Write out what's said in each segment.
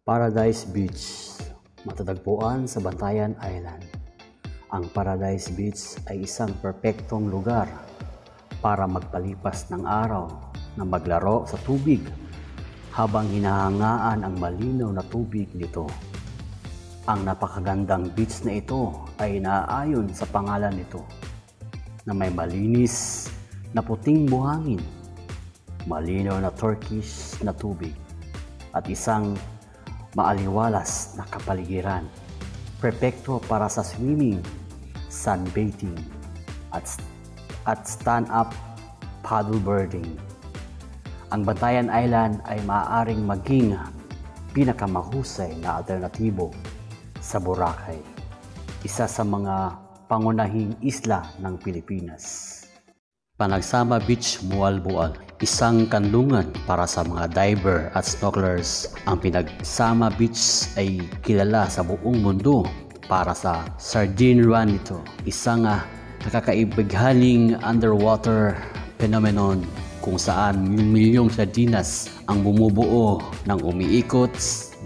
Paradise Beach, matatagpuan sa Bantayan Island. Ang Paradise Beach ay isang perpektong lugar para magpalipas ng araw na maglaro sa tubig habang hinahangaan ang malinaw na tubig nito. Ang napakagandang beach na ito ay naaayon sa pangalan nito na may malinis na puting buhangin, malinaw na turquoise na tubig at isang maaliwalas na kapaligiran, perpekto para sa swimming, sunbathing, at stand-up paddleboarding. Ang Bantayan Island ay maaaring maging pinakamahusay na alternatibo sa Boracay, isa sa mga pangunahing isla ng Pilipinas. Panagsama Beach, Mualboal, isang kanlungan para sa mga diver at snorkelers. Ang Pinagsama Beach ay kilala sa buong mundo para sa Sardine Run nito, isang nakakaibighaling underwater phenomenon kung saan milyong sardinas ang bumubuo ng umiikot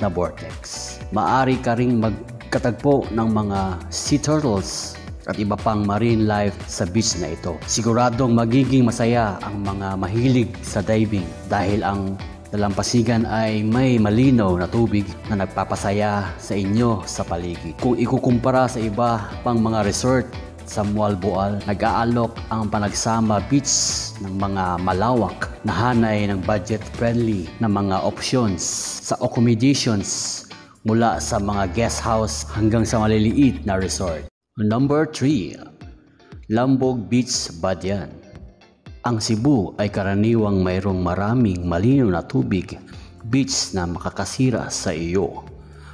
na vortex. Maaari ka ring magkatagpo ng mga sea turtles at iba pang marine life sa beach na ito. Siguradong magiging masaya ang mga mahilig sa diving dahil ang dalampasigan ay may malinaw na tubig na nagpapasaya sa inyo sa paligid. Kung ikukumpara sa iba pang mga resort sa Mualboal, nag-aalok ang Panagsama Beach ng mga malawak na hanay ng budget-friendly na mga options sa accommodations mula sa mga guest house hanggang sa maliliit na resort. Number 3. Lambog Beach, Badian. Ang Cebu ay karaniwang mayroong maraming malinaw na tubig beach na makakasira sa iyo,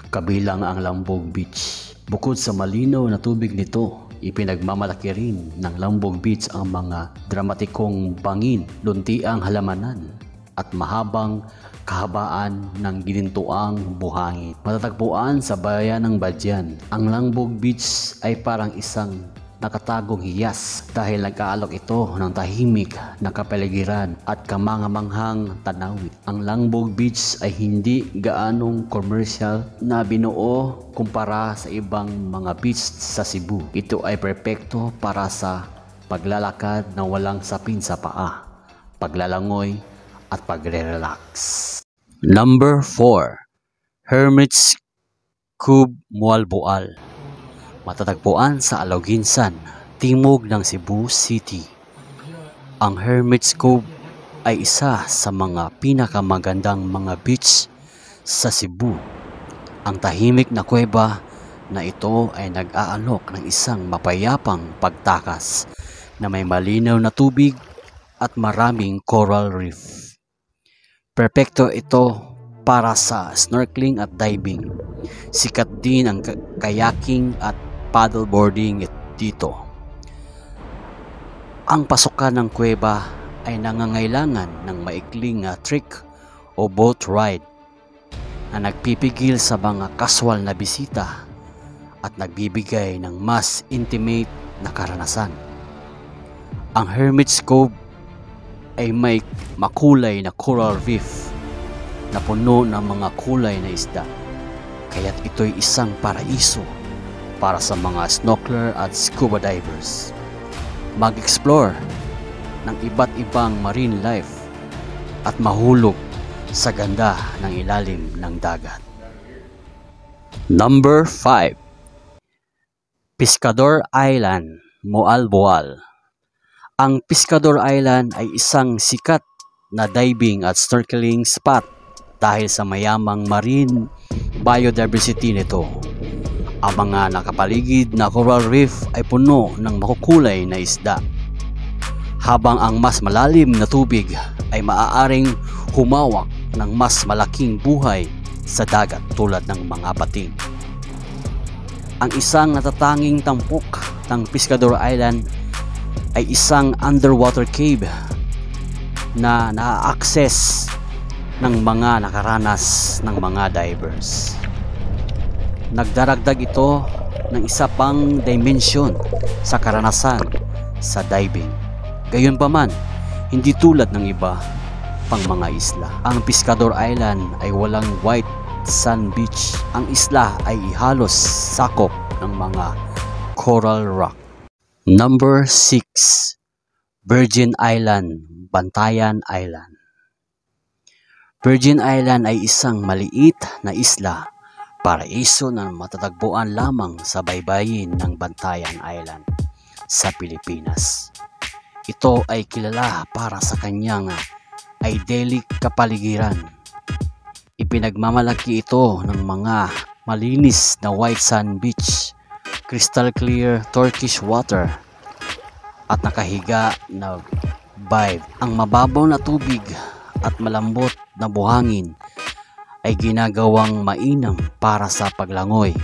kabilang ang Lambog Beach. Bukod sa malinaw na tubig nito, ipinagmamalaki rin ng Lambog Beach ang mga dramatikong bangin, luntiang halamanan at mahabang kahabaan ng ginintuang buhangin. Matatagpuan sa bayan ng Badian, ang Lambog Beach ay parang isang nakatagong hiyas dahil nag-aalok ito ng tahimik na kapaligiran at kamangamanghang tanawin. Ang Lambog Beach ay hindi gaanong commercial na binuo kumpara sa ibang mga beach sa Cebu. Ito ay perpekto para sa paglalakad na walang sapin sa paa, paglalangoy at pagre-relax. Number 4. Hermit's Cove, Mualboal. Matatagpuan sa Aloginsan, timog ng Cebu City. Ang Hermit's Cove ay isa sa mga pinakamagandang mga beach sa Cebu. Ang tahimik na kuweba na ito ay nag-aalok ng isang mapayapang pagtakas na may malinaw na tubig at maraming coral reef. Perpekto ito para sa snorkeling at diving. Sikat din ang kayaking at paddleboarding dito. Ang pasukan ng kuweba ay nangangailangan ng maikling trek o boat ride na nagpipigil sa mga casual na bisita at nagbibigay ng mas intimate na karanasan. Ang Hermit's Cove ay may makulay na coral reef na puno ng mga kulay na isda, kaya't ito'y isang paraiso para sa mga snorkeler at scuba divers. Mag-explore ng iba't ibang marine life at mahulog sa ganda ng ilalim ng dagat. Number 5. Pescador Island, Mualboal. Ang Pescador Island ay isang sikat na diving at snorkeling spot dahil sa mayamang marine biodiversity nito. Ang mga nakapaligid na coral reef ay puno ng makukulay na isda, habang ang mas malalim na tubig ay maaaring humawak ng mas malaking buhay sa dagat tulad ng mga pating. Ang isang natatanging tampok ng Pescador Island ay isang underwater cave na na-access ng mga nakaranas ng mga divers. Nagdaragdag ito ng isa pang dimension sa karanasan sa diving. Gayunpaman, hindi tulad ng iba pang mga isla. Ang Pescador Island ay walang white White Sand Beach. Ang isla ay halos sakop ng mga coral rock. Number 6. Virgin Island, Bantayan Island. Virgin Island ay isang maliit na isla, paraiso na matatagpuan lamang sa baybayin ng Bantayan Island sa Pilipinas. Ito ay kilala para sa kanyang idyllic kapaligiran. Ipinagmamalaki ito ng mga malinis na white sand beach, crystal clear turquoise water, at nakahiga na vibe. Ang mababaw na tubig at malambot na buhangin ay ginagawang mainam para sa paglangoy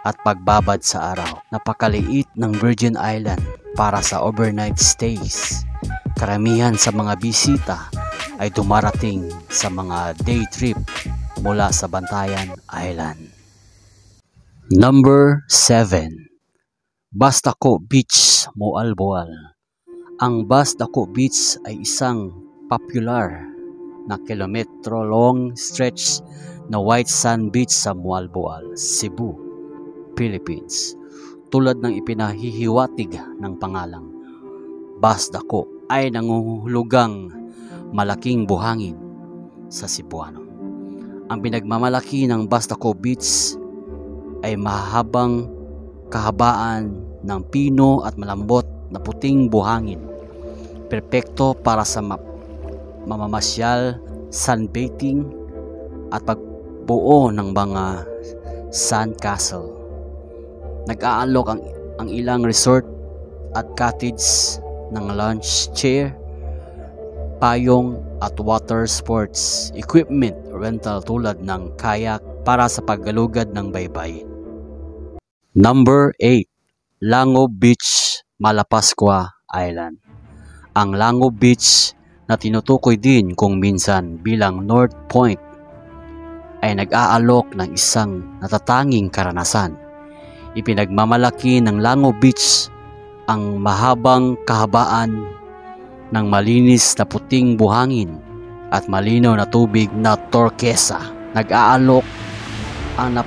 at pagbabad sa araw. Napakaliit ng Virgin Island para sa overnight stays. Karamihan sa mga bisita ay dumarating sa mga day trip mula sa Bantayan Island. Number 7. Bastaco Beach, Moalboal. Ang Bastaco Beach ay isang popular na kilometro-long stretch na white sand beach sa Moalboal, Cebu, Philippines. Tulad ng ipinahihiwatig ng pangalang, Bastaco ay nanguhulugang malaking buhangin sa Cebuano. Ang pinagmamalaki ng Bastaco Beach ay mahabang kahabaan ng pino at malambot na puting buhangin. Perpekto para sa mamamasyal, sunbathing at pagbuo ng mga sand castle. Nag-aalok ang ilang resort at cottage ng lounge chair, payong at water sports equipment rental tulad ng kayak para sa paggalugad ng baybayin. Number 8. Lango Beach, Malapascua Island. Ang Lango Beach na tinutukoy din kung minsan bilang North Point ay nag-aalok ng isang natatanging karanasan. Ipinagmamalaki ng Lango Beach ang mahabang kahabaan ng malinis na puting buhangin at malinaw na tubig na turquesa. Nag-aalok ang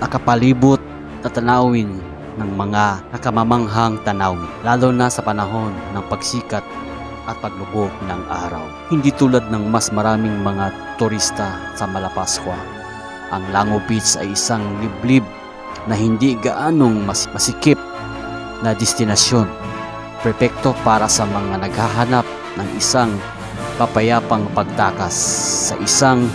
nakapalibot na tanawin ng mga nakamamanghang tanawin, lalo na sa panahon ng pagsikat at paglubog ng araw. Hindi tulad ng mas maraming mga turista sa Malapascua, ang Lango Beach ay isang liblib na hindi gaanong masikip na destinasyon. Perpekto para sa mga naghahanap ng isang papayapang pagtakas sa isang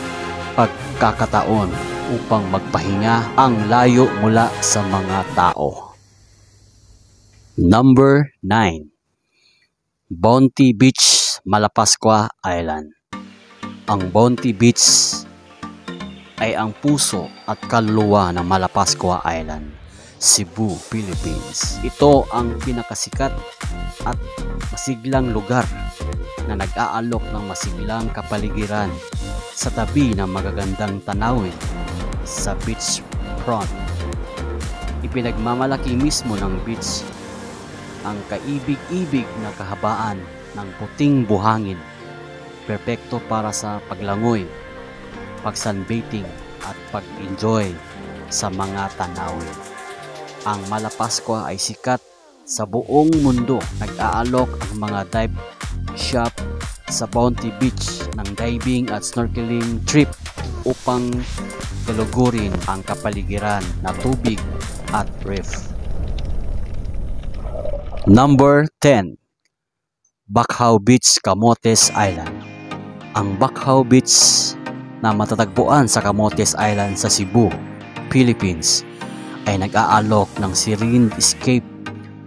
pagkakataon upang magpahinga ang layo mula sa mga tao. Number 9. Bounty Beach, Malapascua Island. Ang Bounty Beach ay ang puso at kaluluwa ng Malapascua Island, Cebu, Philippines. Ito ang pinakasikat at masiglang lugar na nag-aalok ng masiglang kapaligiran sa tabi ng magagandang tanawin sa beach front. Ipinagmamalaki mismo ng beach ang kaibig-ibig na kahabaan ng puting buhangin, perpekto para sa paglangoy, pag-sunbathing at pag-enjoy sa mga tanawin. Ang Malapascua ay sikat sa buong mundo. Nag-aalok ang mga dive shop sa Bounty Beach ng diving at snorkeling trip upang galugurin ang kapaligiran na tubig at reef. Number 10. Bacau Beach, Camotes Island. Ang Bacau Beach na matatagpuan sa Camotes Island sa Cebu, Philippines ay nag-aalok ng serene escape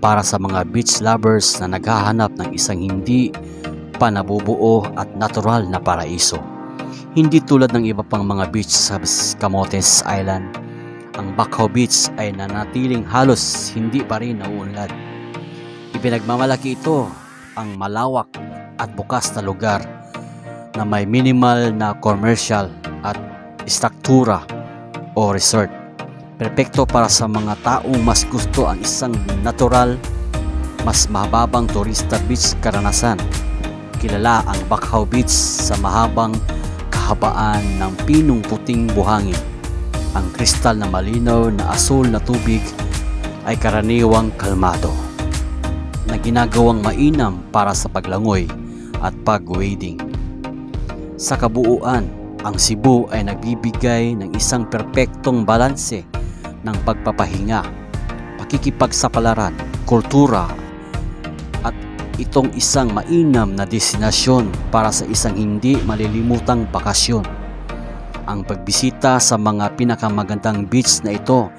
para sa mga beach lovers na naghahanap ng isang hindi pa nabubuo at natural na paraiso. Hindi tulad ng iba pang mga beach sa Camotes Island, ang Bacau Beach ay nanatiling halos hindi pa rin nauunlad. Ipinagmamalaki ito ang malawak at bukas na lugar na may minimal na commercial at struktura o resort. Perpekto para sa mga taong mas gusto ang isang natural, mas mahabang turista beach karanasan. Kilala ang Bacau Beach sa mahabang kahabaan ng pinong puting buhangin, Ang kristal na malinaw na asul na tubig ay karaniwang kalmado, na ginagawang mainam para sa paglangoy at pag-wading. Sa kabuuan, ang Cebu ay nagbibigay ng isang perpektong balanse ng pagpapahinga, pakikipagsapalaran, kultura, at itong isang mainam na destinasyon para sa isang hindi malilimutang bakasyon. Ang pagbisita sa mga pinakamagandang beach na ito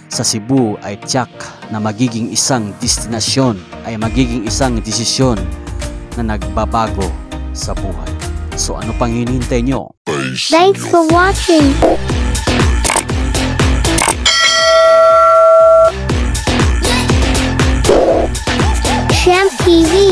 sa Cebu ay tiyak na magiging isang destinasyon, ay magiging isang desisyon na nagbabago sa buhay. So ano pang hinihintay nyo? Thanks for watching. Champ TV.